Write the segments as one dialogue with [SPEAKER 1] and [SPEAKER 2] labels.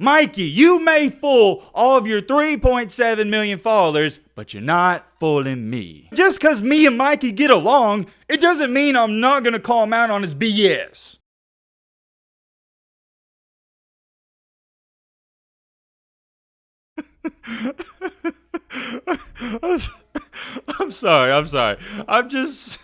[SPEAKER 1] Mikey, you may fool all of your 3.7 million followers, but you're not fooling me. Just because me and Mikey get along, it doesn't mean I'm not going to call him out on his BS. I'm sorry. I just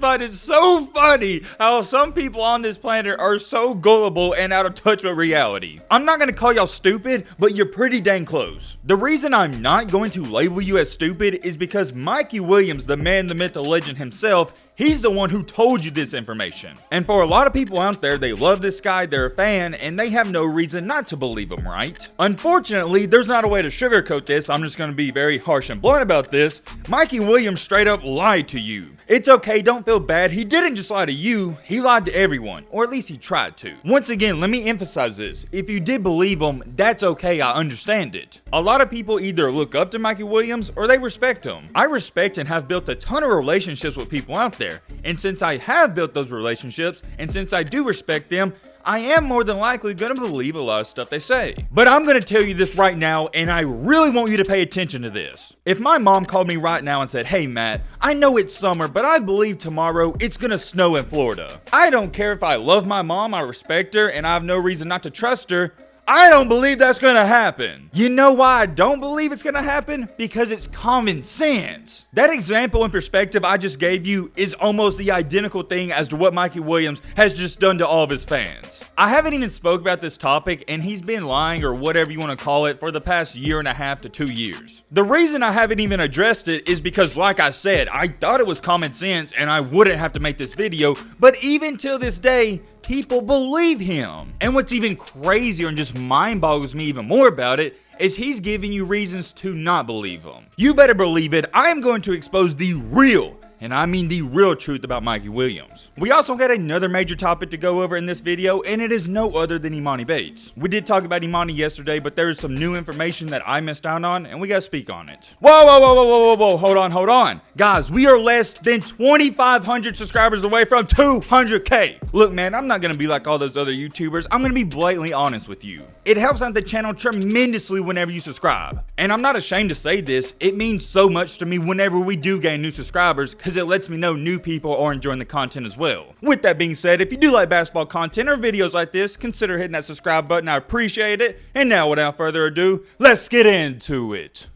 [SPEAKER 1] find it so funny how some people on this planet are so gullible and out of touch with reality. I'm not gonna call y'all stupid, but you're pretty dang close. The reason I'm not going to label you as stupid is because Mikey Williams, the man, the myth, the legend himself, he's the one who told you this information. And for a lot of people out there, they love this guy, they're a fan, and they have no reason not to believe him, right? Unfortunately, there's not a way to sugarcoat this. I'm just gonna be very harsh and blunt about this. Mikey Williams straight up lied to you. It's okay, don't feel bad. He didn't just lie to you, he lied to everyone, or at least he tried to. Once again, let me emphasize this. If you did believe him, that's okay, I understand it. A lot of people either look up to Mikey Williams or they respect him. I respect and have built a ton of relationships with people out there. And since I have built those relationships, and since I do respect them, I am more than likely going to believe a lot of stuff they say. But I'm going to tell you this right now, and I really want you to pay attention to this. If my mom called me right now and said, "Hey Matt, I know it's summer, but I believe tomorrow it's going to snow in Florida." I don't care if I love my mom, I respect her, and I have no reason not to trust her. I don't believe that's gonna happen. You know why I don't believe it's gonna happen? Because it's common sense. That example and perspective I just gave you is almost the identical thing as to what Mikey Williams has just done to all of his fans. I haven't even spoke about this topic, and he's been lying, or whatever you want to call it, for the past 1.5 to 2 years. The reason I haven't even addressed it is because, like I said, I thought it was common sense and I wouldn't have to make this video, but even till this day, people believe him. And what's even crazier and just mind boggles me even more about it is he's giving you reasons to not believe him. You better believe it, I am going to expose the real, and I mean the real truth about Mikey Williams. We also got another major topic to go over in this video, and it is no other than Imani Bates. We did talk about Imani yesterday, but there is some new information that I missed out on, and we gotta speak on it. Whoa, hold on. Guys, we are less than 2,500 subscribers away from 200K. Look, man, I'm not gonna be like all those other YouTubers. I'm gonna be blatantly honest with you. It helps out the channel tremendously whenever you subscribe. And I'm not ashamed to say this, it means so much to me whenever we do gain new subscribers, because it lets me know new people are enjoying the content as well. With that being said, if you do like basketball content or videos like this, consider hitting that subscribe button. I appreciate it. And now, without further ado, let's get into it.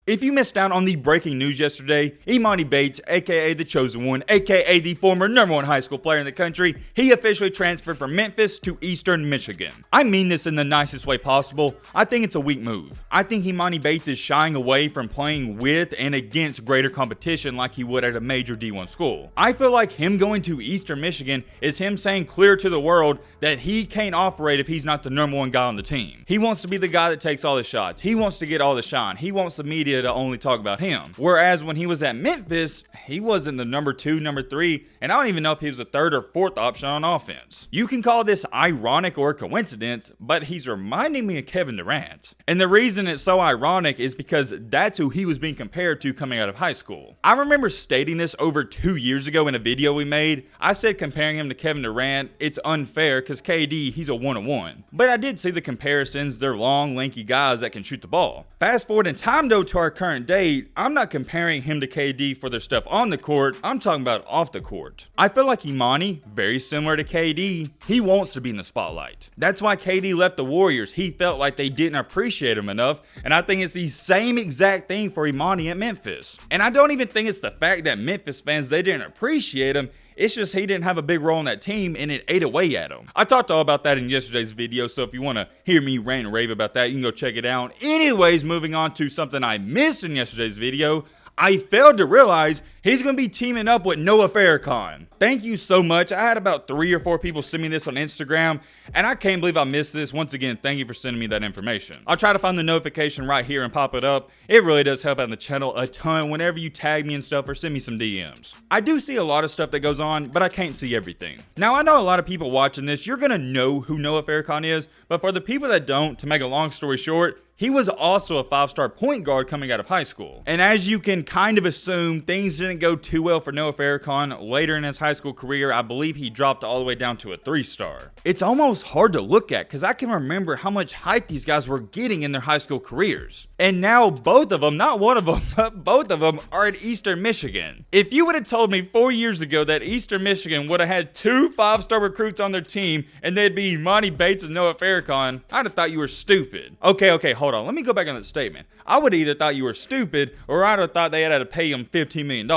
[SPEAKER 1] If you missed out on the breaking news yesterday, Imani Bates, aka the Chosen One, aka the former #1 high school player in the country, he officially transferred from Memphis to Eastern Michigan. I mean this in the nicest way possible. I think it's a weak move. I think Imani Bates is shying away from playing with and against greater competition like he would at a major D1 school. I feel like him going to Eastern Michigan is him saying clear to the world that he can't operate if he's not the #1 guy on the team. He wants to be the guy that takes all the shots. He wants to get all the shine. He wants the media to only talk about him. Whereas when he was at Memphis, he wasn't the #2, #3, and I don't even know if he was the 3rd or 4th option on offense. You can call this ironic or a coincidence, but he's reminding me of Kevin Durant. And the reason it's so ironic is because that's who he was being compared to coming out of high school. I remember stating this over 2 years ago in a video we made. I said comparing him to Kevin Durant, it's unfair because KD, he's a 1-on-1. But I did see the comparisons. They're long, lanky guys that can shoot the ball. Fast forward in time though to our current date, I'm not comparing him to KD for their stuff on the court, I'm talking about off the court. I feel like Imani, very similar to KD, he wants to be in the spotlight. That's why KD left the Warriors. He felt like they didn't appreciate him enough, and I think it's the same exact thing for Imani at Memphis. And I don't even think it's the fact that Memphis fans, they didn't appreciate him. It's just he didn't have a big role in that team, and it ate away at him. I talked all about that in yesterday's video, so if you want to hear me rant and rave about that, you can go check it out. Anyways, moving on to something I missed in yesterday's video. I failed to realize he's going to be teaming up with Noah Farrakhan. Thank you so much. I had about 3 or 4 people send me this on Instagram, and I can't believe I missed this. Once again, thank you for sending me that information. I'll try to find the notification right here and pop it up. It really does help out the channel a ton whenever you tag me and stuff or send me some DMs. I do see a lot of stuff that goes on, but I can't see everything. Now, I know a lot of people watching this, you're going to know who Noah Farrakhan is, but for the people that don't, to make a long story short, He was also a 5-star point guard coming out of high school. And as you can kind of assume, things didn't go too well for Noah Farrakhan. Later in his high school career, I believe he dropped all the way down to a 3-star. It's almost hard to look at because I can remember how much hype these guys were getting in their high school careers. And now both of them, not one of them, but both of them are at Eastern Michigan. If you would have told me 4 years ago that Eastern Michigan would have had 2 5-star recruits on their team and they'd be Monty Bates and Noah Farrakhan, I'd have thought you were stupid. Okay, hold on. Let me go back on that statement. I would have either thought you were stupid or I'd have thought they had to pay him $15 million.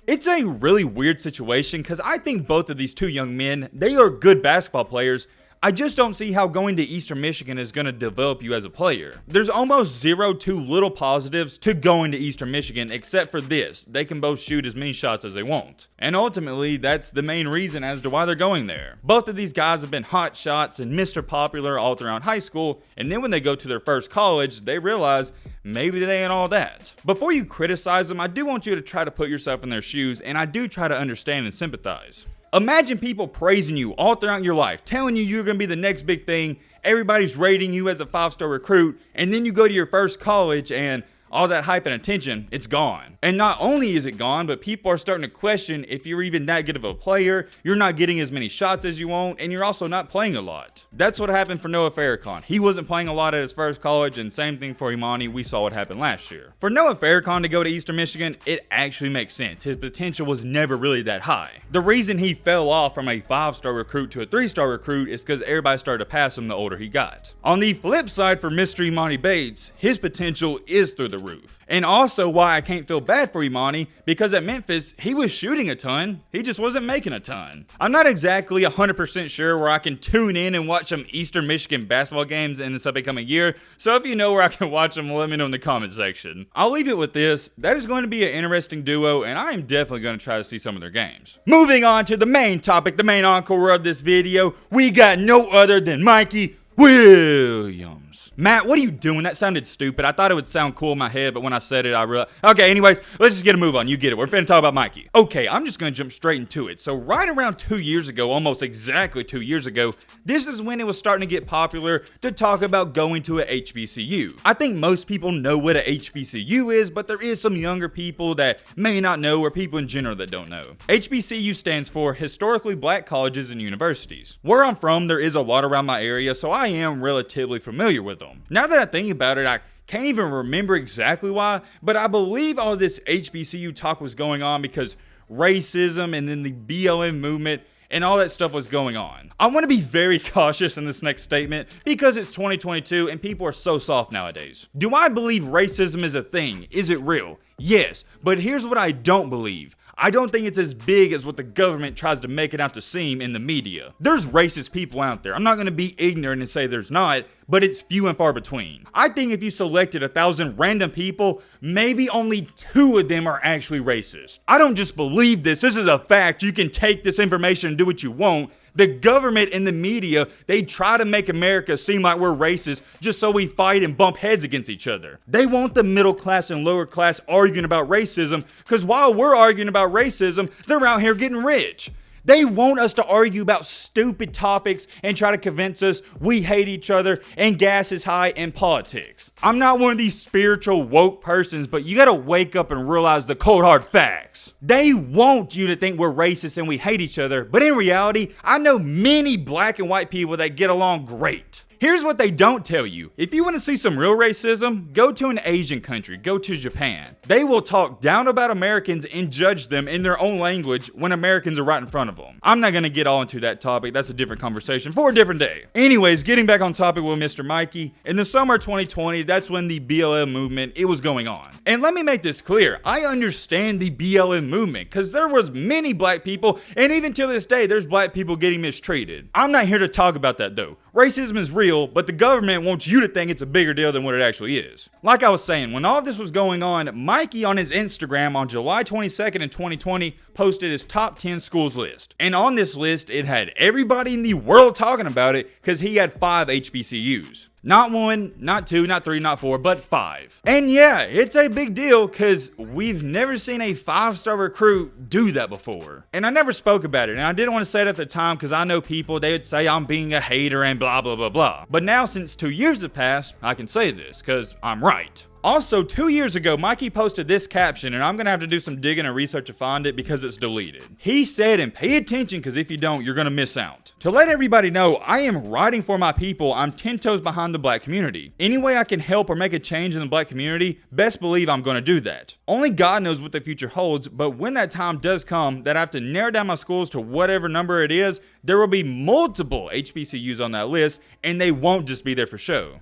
[SPEAKER 1] It's a really weird situation because I think both of these two young men, they are good basketball players. I just don't see how going to Eastern Michigan is going to develop you as a player. There's almost zero to little positives to going to Eastern Michigan except for this. They can both shoot as many shots as they want. And ultimately, that's the main reason as to why they're going there. Both of these guys have been hot shots and Mr. Popular all throughout high school, and then when they go to their first college, they realize maybe they ain't all that. Before you criticize them, I do want you to try to put yourself in their shoes, and I do try to understand and sympathize. Imagine people praising you all throughout your life, telling you you're going to be the next big thing, everybody's rating you as a 5-star recruit, and then you go to your first college and all that hype and attention, it's gone. And not only is it gone, but people are starting to question if you're even that good of a player, you're not getting as many shots as you want, and you're also not playing a lot. That's what happened for Noah Farrakhan. He wasn't playing a lot at his first college, and same thing for Imani. We saw what happened last year. For Noah Farrakhan to go to Eastern Michigan, it actually makes sense. His potential was never really that high. The reason he fell off from a 5-star recruit to a 3-star recruit is because everybody started to pass him the older he got. On the flip side for Mr. Imani Bates, his potential is through the roof. And also why I can't feel bad for Imani, because at Memphis, he was shooting a ton, he just wasn't making a ton. I'm not exactly 100% sure where I can tune in and watch some Eastern Michigan basketball games in this upcoming year, so if you know where I can watch them, let me know in the comment section. I'll leave it with this, that is going to be an interesting duo, and I am definitely going to try to see some of their games. Moving on to the main topic, the main encore of this video, we got no other than Mikey Williams. Matt, what are you doing? That sounded stupid. I thought it would sound cool in my head, but when I said it, I realized. Okay, anyways, let's just get a move on. You get it. We're finna talk about Mikey. Okay, I'm just gonna jump straight into it. So right around 2 years ago, almost exactly 2 years ago, this is when it was starting to get popular to talk about going to a HBCU. I think most people know what a HBCU is, but there is some younger people that may not know, or people in general that don't know. HBCU stands for Historically Black Colleges and Universities. Where I'm from, there is a lot around my area, so I am relatively familiar with them. Now that I think about it, I can't even remember exactly why, but I believe all this HBCU talk was going on because racism and then the BLM movement and all that stuff was going on. I want to be very cautious in this next statement because it's 2022 and people are so soft nowadays. Do I believe racism is a thing? Is it real? Yes, but here's what I don't believe. I don't think it's as big as what the government tries to make it out to seem in the media. There's racist people out there. I'm not going to be ignorant and say there's not, but it's few and far between. I think if you selected 1,000 random people, maybe only 2 of them are actually racist. I don't just believe this. This is a fact. You can take this information and do what you want. The government and the media, they try to make America seem like we're racist just so we fight and bump heads against each other. They want the middle class and lower class arguing about racism because while we're arguing about racism, they're out here getting rich. They want us to argue about stupid topics and try to convince us we hate each other and gas is high in politics. I'm not one of these spiritual woke persons, but you gotta wake up and realize the cold hard facts. They want you to think we're racist and we hate each other, but in reality, I know many black and white people that get along great. Here's what they don't tell you. If you want to see some real racism, go to an Asian country, go to Japan. They will talk down about Americans and judge them in their own language when Americans are right in front of them. I'm not going to get all into that topic. That's a different conversation for a different day. Anyways, getting back on topic with Mr. Mikey, in the summer of 2020, that's when the BLM movement, it was going on. And let me make this clear. I understand the BLM movement because there was many black people, and even till this day, there's black people getting mistreated. I'm not here to talk about that though. Racism is real, but the government wants you to think it's a bigger deal than what it actually is. Like I was saying, when all of this was going on, Mikey on his Instagram on July 22nd in 2020 posted his top 10 schools list. And on this list, it had everybody in the world talking about it because he had 5 HBCUs. Not 1, not 2, not 3, not 4, but 5. And yeah, it's a big deal because we've never seen a 5-star recruit do that before. And I never spoke about it, and I didn't want to say it at the time because I know people, they would say I'm being a hater and blah, blah, blah, blah. But now, since 2 years have passed, I can say this because I'm right. Also, 2 years ago, Mikey posted this caption, and I'm going to have to do some digging and research to find it because it's deleted. He said, and pay attention because if you don't, you're going to miss out. To let everybody know, I am riding for my people. I'm 10 toes behind the black community. Any way I can help or make a change in the black community, best believe I'm going to do that. Only God knows what the future holds, but when that time does come that I have to narrow down my schools to whatever number it is, there will be multiple HBCUs on that list, and they won't just be there for show.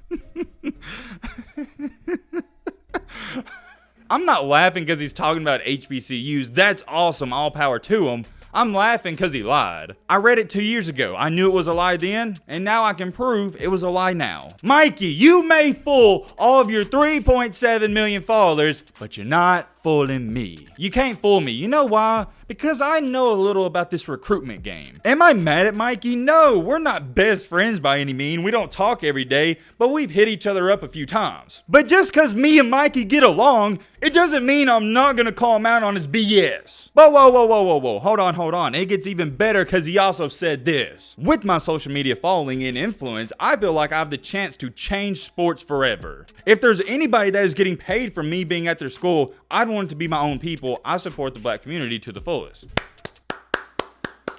[SPEAKER 1] I'm not laughing because he's talking about HBCUs. That's awesome. All power to him. I'm laughing because he lied. I read it 2 years ago. I knew it was a lie then, and now I can prove it was a lie now. Mikey, you may fool all of your 3.7 million followers, but you're not fooling me. You can't fool me. You know why? Because I know a little about this recruitment game. Am I mad at Mikey? No, we're not best friends by any means. We don't talk every day, but we've hit each other up a few times. But just because me and Mikey get along, it doesn't mean I'm not going to call him out on his BS. But whoa. Hold on. It gets even better because he also said this. With my social media following and influence, I feel like I have the chance to change sports forever. If there's anybody that is getting paid for me being at their school, I'd want it to be my own people. I support the black community to the fullest.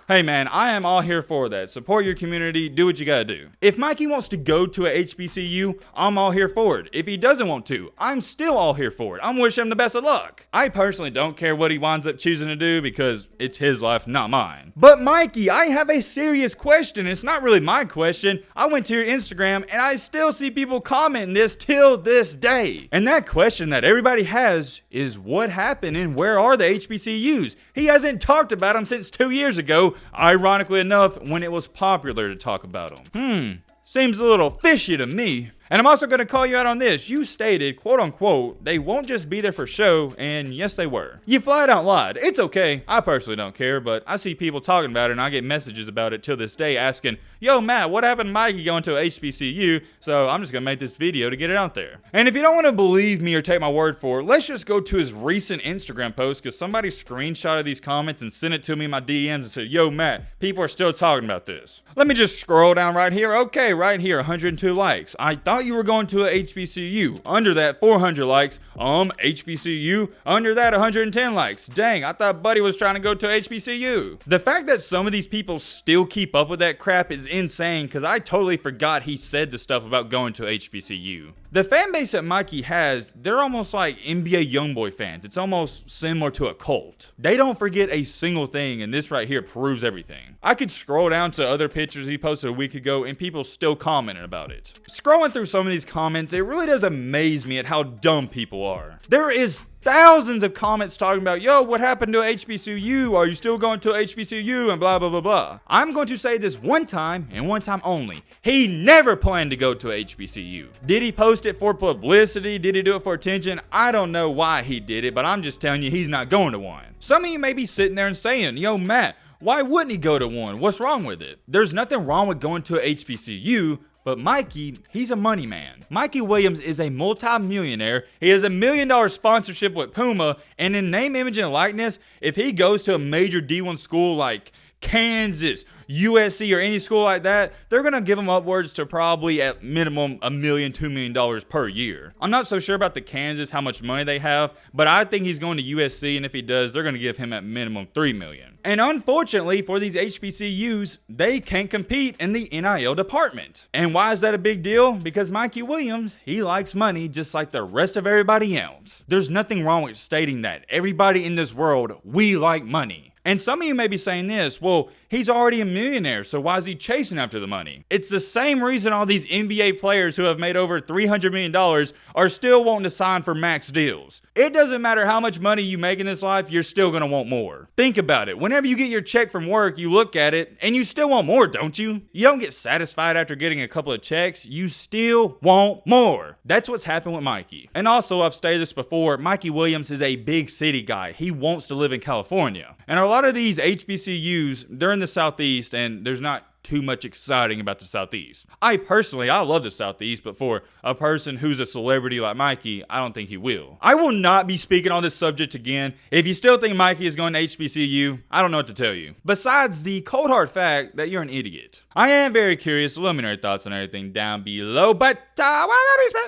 [SPEAKER 1] Hey man, I am all here for that. Support your community, do what you gotta do. If Mikey wants to go to a HBCU, I'm all here for it. If he doesn't want to, I'm still all here for it. I'm wishing him the best of luck. I personally don't care what he winds up choosing to do because it's his life, not mine. But Mikey, I have a serious question. It's not really my question. I went to your Instagram and I still see people commenting this till this day. And that question that everybody has is what happened and where are the HBCUs? He hasn't talked about them since 2 years ago, ironically enough, when it was popular to talk about them. Seems a little fishy to me. And I'm also going to call you out on this. You stated, quote unquote, they won't just be there for show, and yes, they were. You flat out lied. It's okay. I personally don't care, but I see people talking about it, and I get messages about it till this day asking, yo, Matt, what happened to Mikey going to a HBCU? So I'm just going to make this video to get it out there. And if you don't want to believe me or take my word for it, let's just go to his recent Instagram post, because somebody screenshotted these comments and sent it to me in my DMs and said, yo, Matt, people are still talking about this. Let me just scroll down right here. Okay, right here, 102 likes. I thought you were going to a HBCU. Under that, 400 likes. HBCU. Under that, 110 likes. Dang, I thought Buddy was trying to go to HBCU. The fact that some of these people still keep up with that crap is insane because I totally forgot he said the stuff about going to HBCU. The fan base that Mikey has, they're almost like NBA YoungBoy fans. It's almost similar to a cult. They don't forget a single thing, and this right here proves everything. I could scroll down to other pictures he posted a week ago, and people still commenting about it. Scrolling through some of these comments, it really does amaze me at how dumb people are. There is thousands of comments talking about, yo, what happened to HBCU? Are you still going to HBCU? And blah, blah, blah, blah. I'm going to say this one time and one time only. He never planned to go to HBCU. Did he post it for publicity? Did he do it for attention? I don't know why he did it, but I'm just telling you he's not going to one. Some of you may be sitting there and saying, yo, Matt, why wouldn't he go to one? What's wrong with it? There's nothing wrong with going to a HBCU, but Mikey, he's a money man. Mikey Williams is a multi-millionaire. He has $1 million sponsorship with Puma, and in name, image, and likeness, if he goes to a major D1 school like Kansas, USC, or any school like that, they're going to give him upwards to probably at minimum $1 million, $2 million per year. I'm not so sure about the Kansas, how much money they have, but I think he's going to USC, and if he does, they're going to give him at minimum $3 million. And unfortunately for these HBCUs, they can't compete in the NIL department. And why is that a big deal? Because Mikey Williams, he likes money just like the rest of everybody else. There's nothing wrong with stating that. Everybody in this world, we like money. And some of you may be saying this, well, he's already a millionaire, so why is he chasing after the money? It's the same reason all these NBA players who have made over $300 million are still wanting to sign for max deals. It doesn't matter how much money you make in this life, you're still going to want more. Think about it. Whenever you get your check from work, you look at it, and you still want more, don't you? You don't get satisfied after getting a couple of checks. You still want more. That's what's happened with Mikey. And also, I've stated this before, Mikey Williams is a big city guy. He wants to live in California. And a lot of these HBCUs, they're in the Southeast, and there's not too much exciting about the Southeast. I love the Southeast, but for a person who's a celebrity like Mikey, I don't think he will. I will not be speaking on this subject again. If you still think Mikey is going to HBCU, I don't know what to tell you. Besides the cold hard fact that you're an idiot. I am very curious, so let me know your thoughts on everything down below, but what about me,